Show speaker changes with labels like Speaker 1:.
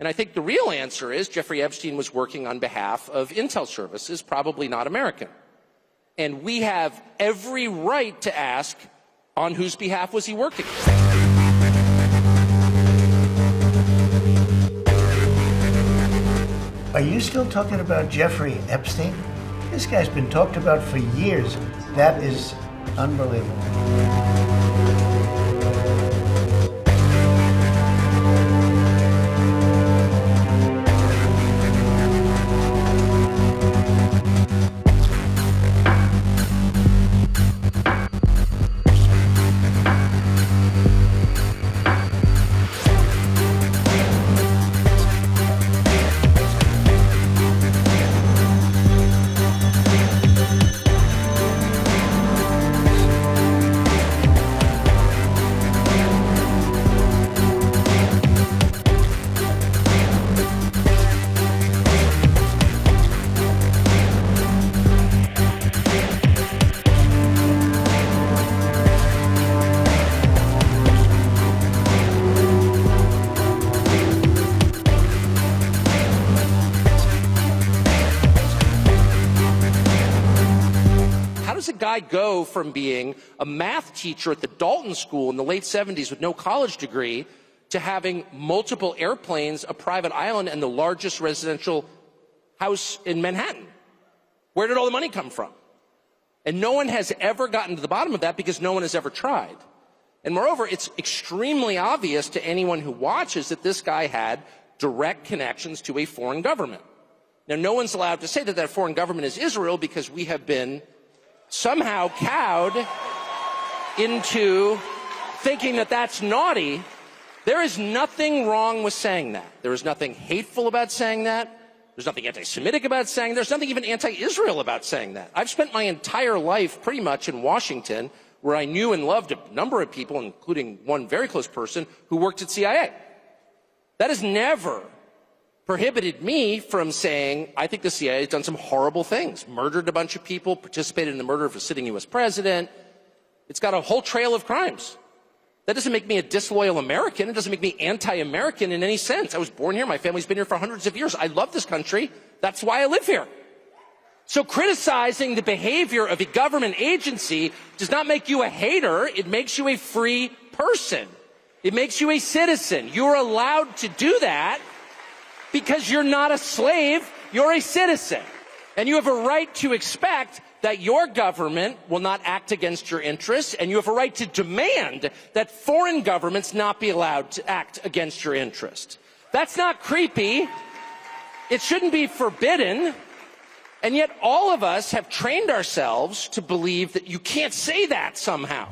Speaker 1: And I think the real answer is Jeffrey Epstein was working on behalf of intel services, probably not American. And we have every right to ask, on whose behalf was he working?
Speaker 2: Are you still talking about Jeffrey Epstein? This guy's been talked about for years. That is unbelievable.
Speaker 1: Guy go from being a math teacher at the Dalton School in the late 70s with no college degree to having multiple airplanes, a private island, and the largest residential house in Manhattan? Where did all the money come from? And no one has ever gotten to the bottom of that because no one has ever tried. And moreover, it's extremely obvious to anyone who watches that this guy had direct connections to a foreign government. Now, no one's allowed to say that that foreign government is Israel because we have been somehow cowed into thinking that that's naughty. There is nothing wrong with saying that. There is nothing hateful about saying that. There's nothing anti-Semitic about saying that. There's nothing even anti-Israel about saying that. I've spent my entire life pretty much in Washington, where I knew and loved a number of people, including one very close person who worked at CIA. That has never prohibited me from saying, I think the CIA has done some horrible things, murdered a bunch of people, participated in the murder of a sitting U.S. president. It's got a whole trail of crimes. That doesn't make me a disloyal American. It doesn't make me anti-American in any sense. I was born here. My family's been here for hundreds of years. I love this country. That's why I live here. So criticizing the behavior of a government agency does not make you a hater. It makes you a free person. It makes you a citizen. You're allowed to do that because you're not a slave, you're a citizen. And you have a right to expect that your government will not act against your interests, and you have a right to demand that foreign governments not be allowed to act against your interests. That's not creepy. It shouldn't be forbidden. And yet all of us have trained ourselves to believe that you can't say that somehow.